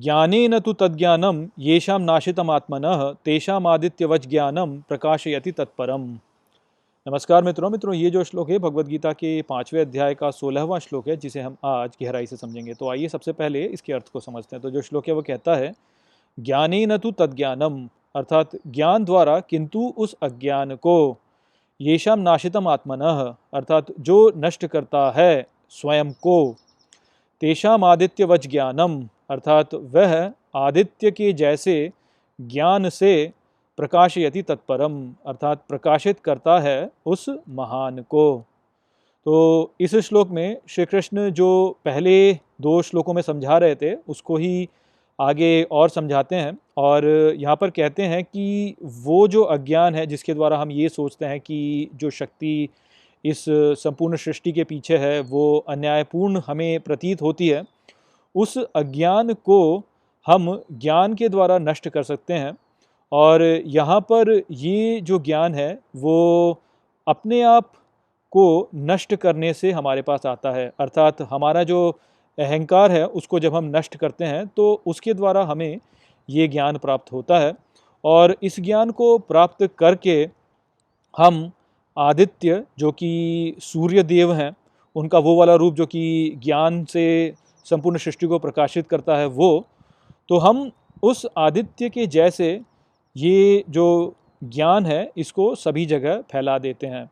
ज्ञानेन तु तद्ज्ञानं येषां नाशितमात्मनः तेषामादित्यवच ज्ञानं प्रकाशयति तत्परम। नमस्कार मित्रों, ये जो श्लोक है भगवद गीता के 5वें अध्याय का 16वां श्लोक है, जिसे हम आज गहराई से समझेंगे। तो आइए सबसे पहले इसके अर्थ को समझते हैं। तो जो श्लोक है वो कहता है, ज्ञानेन तु तद्ज्ञानम, अर्थात ज्ञान द्वारा किंतु उस अज्ञान को, येषाम नाशितम आत्मनः, अर्थात जो नष्ट करता है स्वयं को, तेषाम आदित्यवच ज्ञानम, अर्थात वह आदित्य के जैसे ज्ञान से प्रकाशयति तत्परम, अर्थात प्रकाशित करता है उस महान को। तो इस श्लोक में श्री कृष्ण जो पहले 2 श्लोकों में समझा रहे थे उसको ही आगे और समझाते हैं, और यहाँ पर कहते हैं कि वो जो अज्ञान है जिसके द्वारा हम ये सोचते हैं कि जो शक्ति इस संपूर्ण सृष्टि के पीछे है वो अन्यायपूर्ण हमें प्रतीत होती है, उस अज्ञान को हम ज्ञान के द्वारा नष्ट कर सकते हैं। और यहाँ पर ये जो ज्ञान है वो अपने आप को नष्ट करने से हमारे पास आता है, अर्थात हमारा जो अहंकार है उसको जब हम नष्ट करते हैं तो उसके द्वारा हमें ये ज्ञान प्राप्त होता है। और इस ज्ञान को प्राप्त करके हम आदित्य, जो कि सूर्य देव हैं, उनका वो वाला रूप जो कि ज्ञान से संपूर्ण सृष्टि को प्रकाशित करता है, वो तो हम उस आदित्य के जैसे ये जो ज्ञान है इसको सभी जगह फैला देते हैं।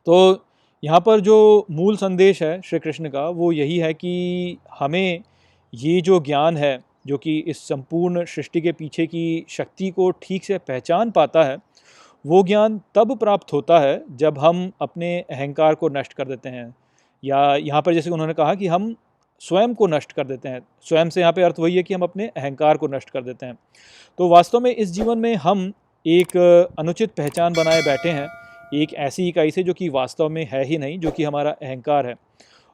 तो यहाँ पर जो मूल संदेश है श्री कृष्ण का वो यही है कि हमें ये जो ज्ञान है जो कि इस संपूर्ण सृष्टि के पीछे की शक्ति को ठीक से पहचान पाता है, वो ज्ञान तब प्राप्त होता है जब हम अपने अहंकार को नष्ट कर देते हैं, या यहाँ पर जैसे उन्होंने कहा कि हम स्वयं को नष्ट कर देते हैं। स्वयं से यहाँ पे अर्थ वही है कि हम अपने अहंकार को नष्ट कर देते हैं। तो वास्तव में इस जीवन में हम एक अनुचित पहचान बनाए बैठे हैं, एक ऐसी इकाई से जो कि वास्तव में है ही नहीं, जो कि हमारा अहंकार है,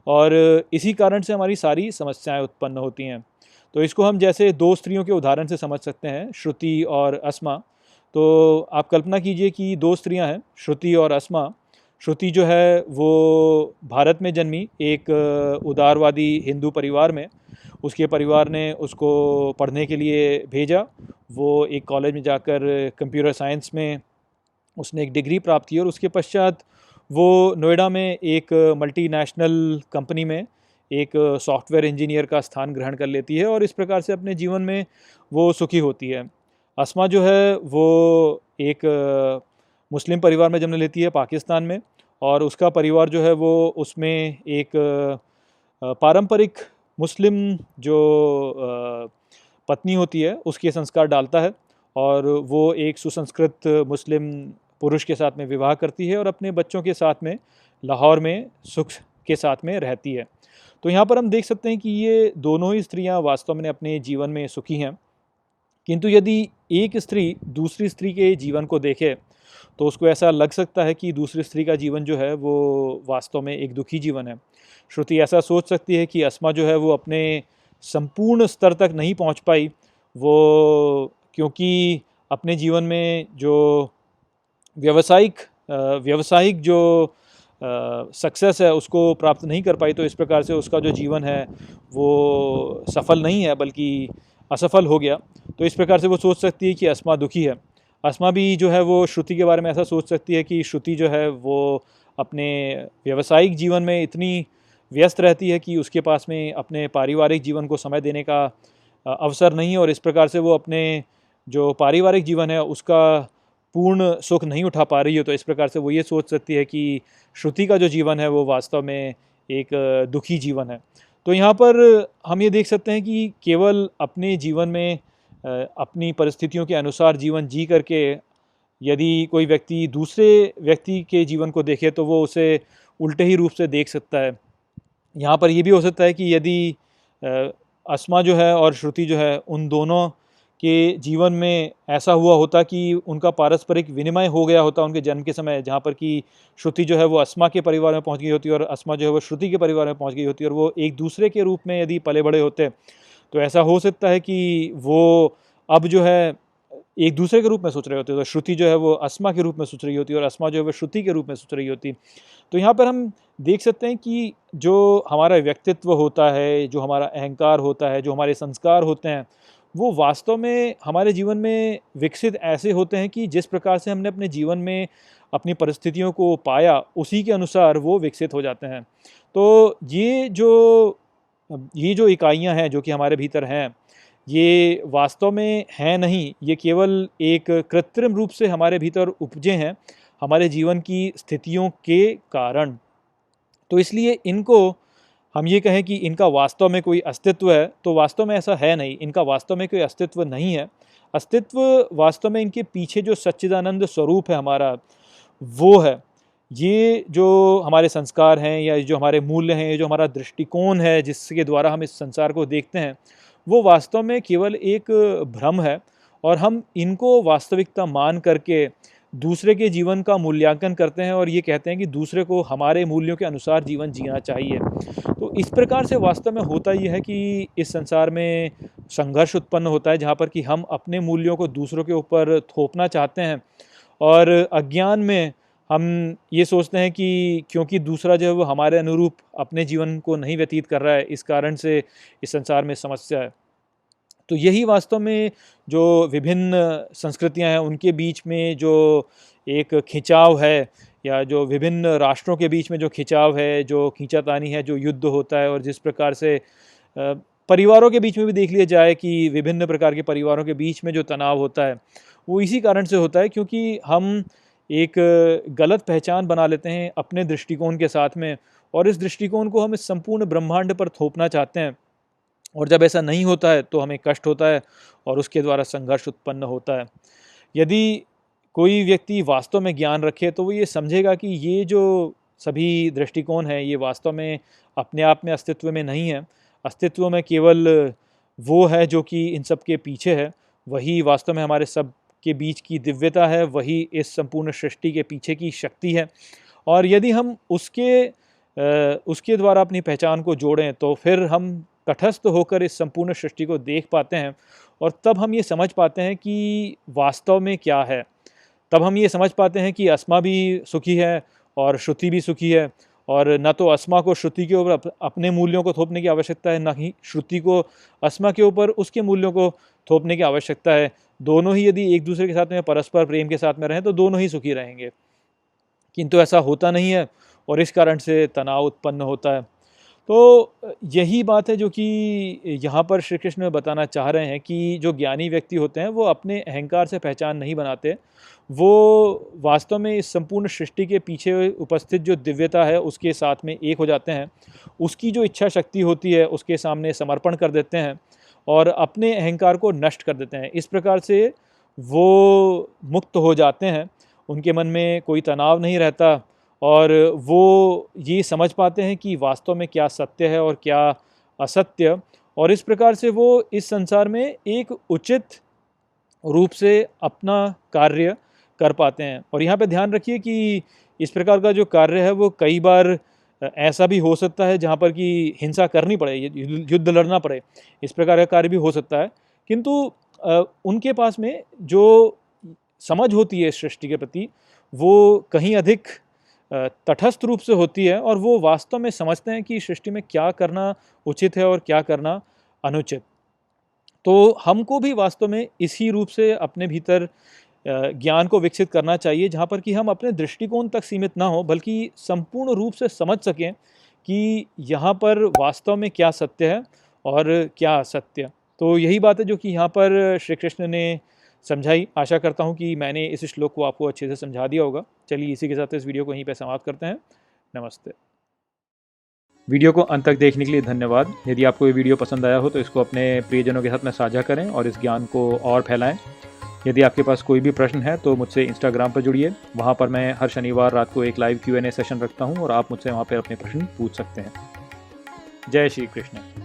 और इसी कारण से हमारी सारी समस्याएं उत्पन्न होती हैं। तो इसको हम जैसे 2 स्त्रियों के उदाहरण से समझ सकते हैं, श्रुति और अस्मा। तो आप कल्पना कीजिए कि 2 स्त्रियां हैं, श्रुति और अस्मा। श्रुति जो है वो भारत में जन्मी एक उदारवादी हिंदू परिवार में। उसके परिवार ने उसको पढ़ने के लिए भेजा। वो एक कॉलेज में जाकर कंप्यूटर साइंस में उसने एक डिग्री प्राप्त की, और उसके पश्चात वो नोएडा में एक मल्टीनेशनल कंपनी में एक सॉफ्टवेयर इंजीनियर का स्थान ग्रहण कर लेती है, और इस प्रकार से अपने जीवन में वो सुखी होती है। अस्मा जो है वो एक मुस्लिम परिवार में जन्म लेती है पाकिस्तान में, और उसका परिवार जो है वो उसमें एक पारंपरिक मुस्लिम जो पत्नी होती है उसके संस्कार डालता है, और वो एक सुसंस्कृत मुस्लिम पुरुष के साथ में विवाह करती है और अपने बच्चों के साथ में लाहौर में सुख के साथ में रहती है। तो यहाँ पर हम देख सकते हैं कि ये दोनों ही स्त्रियाँ वास्तव में अपने जीवन में सुखी हैं, किंतु यदि एक स्त्री दूसरी स्त्री के जीवन को देखे तो उसको ऐसा लग सकता है कि दूसरी स्त्री का जीवन जो है वो वास्तव में एक दुखी जीवन है। श्रुति ऐसा सोच सकती है कि अस्मा जो है वो अपने संपूर्ण स्तर तक नहीं पहुंच पाई, वो क्योंकि अपने जीवन में जो व्यावसायिक जो सक्सेस है उसको प्राप्त नहीं कर पाई, तो इस प्रकार से उसका जो जीवन है वो सफल नहीं है बल्कि असफल हो गया। तो इस प्रकार से वो सोच सकती है कि अस्मा दुखी है। अस्मा भी जो है वो श्रुति के बारे में ऐसा सोच सकती है कि श्रुति जो है वो अपने व्यावसायिक जीवन में इतनी व्यस्त रहती है कि उसके पास में अपने पारिवारिक जीवन को समय देने का अवसर नहीं है, और इस प्रकार से वो अपने जो पारिवारिक जीवन है उसका पूर्ण सुख नहीं उठा पा रही है। तो इस प्रकार से वो ये सोच सकती है कि श्रुति का जो जीवन है वो वास्तव में एक दुखी जीवन है। तो यहाँ पर हम ये देख सकते हैं कि केवल अपने जीवन में अपनी परिस्थितियों के अनुसार जीवन जी करके यदि कोई व्यक्ति दूसरे व्यक्ति के जीवन को देखे तो वो उसे उल्टे ही रूप से देख सकता है। यहाँ पर ये भी हो सकता है कि यदि अस्मा जो है और श्रुति जो है उन दोनों के जीवन में ऐसा हुआ होता कि उनका पारस्परिक विनिमय हो गया होता उनके जन्म के समय, जहाँ पर कि श्रुति जो है वो अस्मा के परिवार में पहुँच गई होती और अस्मा जो है वो श्रुति के परिवार में पहुँच गई होती, और वो एक दूसरे के रूप में यदि पले बड़े होते तो ऐसा हो सकता है कि वो अब जो है एक दूसरे के रूप में सोच रहे होते हैं। तो श्रुति जो है वो अस्मा के रूप में सोच रही होती है और अस्मा जो है वो श्रुति के रूप में सोच रही होती है। तो यहाँ पर हम देख सकते हैं कि जो हमारा व्यक्तित्व होता है, जो हमारा अहंकार होता है, जो हमारे संस्कार होते हैं, वो वास्तव में हमारे जीवन में विकसित ऐसे होते हैं कि जिस प्रकार से हमने अपने जीवन में अपनी परिस्थितियों को पाया, उसी के अनुसार वो विकसित हो जाते हैं। तो ये जो इकाइयाँ हैं जो कि हमारे भीतर हैं, ये वास्तव में हैं नहीं, ये केवल एक कृत्रिम रूप से हमारे भीतर उपजे हैं, हमारे जीवन की स्थितियों के कारण। तो इसलिए इनको हम ये कहें कि इनका वास्तव में कोई अस्तित्व है, तो वास्तव में ऐसा है नहीं, इनका वास्तव में कोई अस्तित्व नहीं है। अस्तित्व वास्तव में इनके पीछे जो सच्चिदानंद स्वरूप है हमारा, वो है। ये जो हमारे संस्कार हैं या जो हमारे मूल्य हैं, ये जो हमारा दृष्टिकोण है जिसके द्वारा हम इस संसार को देखते हैं, वो वास्तव में केवल एक भ्रम है और हम इनको वास्तविकता मान करके दूसरे के जीवन का मूल्यांकन करते हैं और ये कहते हैं कि दूसरे को हमारे मूल्यों के अनुसार जीवन जीना चाहिए। तो इस प्रकार से वास्तव में होता ये है कि इस संसार में संघर्ष उत्पन्न होता है, जहाँ पर कि हम अपने मूल्यों को दूसरों के ऊपर थोपना चाहते हैं और अज्ञान में हम ये सोचते हैं कि क्योंकि दूसरा जो है वो हमारे अनुरूप अपने जीवन को नहीं व्यतीत कर रहा है, इस कारण से इस संसार में समस्या है। तो यही वास्तव में जो विभिन्न संस्कृतियां हैं उनके बीच में जो एक खिंचाव है, या जो विभिन्न राष्ट्रों के बीच में जो खिंचाव है, जो खींचातानी है, जो युद्ध होता है, और जिस प्रकार से परिवारों के बीच में भी देख लिया जाए कि विभिन्न प्रकार के परिवारों के बीच में जो तनाव होता है, वो इसी कारण से होता है क्योंकि हम एक गलत पहचान बना लेते हैं अपने दृष्टिकोण के साथ में, और इस दृष्टिकोण को हम इस संपूर्ण ब्रह्मांड पर थोपना चाहते हैं। और जब ऐसा नहीं होता है तो हमें कष्ट होता है और उसके द्वारा संघर्ष उत्पन्न होता है। यदि कोई व्यक्ति वास्तव में ज्ञान रखे तो वो ये समझेगा कि ये जो सभी दृष्टिकोण हैं ये वास्तव में अपने आप में अस्तित्व में नहीं है। अस्तित्व में केवल वो है जो कि इन सब के पीछे है, वही वास्तव में हमारे सब के बीच की दिव्यता है, वही इस संपूर्ण सृष्टि के पीछे की शक्ति है। और यदि हम उसके द्वारा अपनी पहचान को जोड़ें तो फिर हम तटस्थ होकर इस संपूर्ण सृष्टि को देख पाते हैं और तब हम ये समझ पाते हैं कि वास्तव में क्या है। तब हम ये समझ पाते हैं कि अस्मा भी सुखी है और श्रुति भी सुखी है, और न तो अस्मा को श्रुति के ऊपर अपने मूल्यों को थोपने की आवश्यकता है, न ही श्रुति को अस्मा के ऊपर उसके मूल्यों को थोपने की आवश्यकता है। दोनों ही यदि एक दूसरे के साथ में परस्पर प्रेम के साथ में रहें तो दोनों ही सुखी रहेंगे, किंतु ऐसा होता नहीं है और इस कारण से तनाव उत्पन्न होता है। तो यही बात है जो कि यहाँ पर श्री कृष्ण बताना चाह रहे हैं कि जो ज्ञानी व्यक्ति होते हैं वो अपने अहंकार से पहचान नहीं बनाते, वो वास्तव में इस संपूर्ण सृष्टि के पीछे उपस्थित जो दिव्यता है उसके साथ में एक हो जाते हैं, उसकी जो इच्छा शक्ति होती है उसके सामने समर्पण कर देते हैं और अपने अहंकार को नष्ट कर देते हैं। इस प्रकार से वो मुक्त हो जाते हैं, उनके मन में कोई तनाव नहीं रहता और वो ये समझ पाते हैं कि वास्तव में क्या सत्य है और क्या असत्य, और इस प्रकार से वो इस संसार में एक उचित रूप से अपना कार्य कर पाते हैं। और यहाँ पे ध्यान रखिए कि इस प्रकार का जो कार्य है वो कई बार ऐसा भी हो सकता है जहाँ पर कि हिंसा करनी पड़े, युद्ध लड़ना पड़े, इस प्रकार का कार्य भी हो सकता है, किंतु उनके पास में जो समझ होती है सृष्टि के प्रति वो कहीं अधिक तटस्थ रूप से होती है और वो वास्तव में समझते हैं कि सृष्टि में क्या करना उचित है और क्या करना अनुचित। तो हमको भी वास्तव में इसी रूप से अपने भीतर ज्ञान को विकसित करना चाहिए, जहाँ पर कि हम अपने दृष्टिकोण तक सीमित ना हो बल्कि संपूर्ण रूप से समझ सकें कि यहाँ पर वास्तव में क्या सत्य है और क्या असत्य। तो यही बात है जो कि यहाँ पर श्री कृष्ण ने समझाई। आशा करता हूँ कि मैंने इस श्लोक को आपको अच्छे से समझा दिया होगा। चलिए इसी के साथ इस वीडियो को यहीं पे समाप्त करते हैं। नमस्ते। वीडियो को अंत तक देखने के लिए धन्यवाद। यदि आपको ये वीडियो पसंद आया हो तो इसको अपने प्रियजनों के साथ में साझा करें और इस ज्ञान को और फैलाएं। यदि आपके पास कोई भी प्रश्न है तो मुझसे इंस्टाग्राम पर जुड़िए, वहाँ पर मैं हर शनिवार रात को एक लाइव Q&A सेशन रखता हूँ और आप मुझसे वहाँ पर अपने प्रश्न पूछ सकते हैं। जय श्री कृष्ण।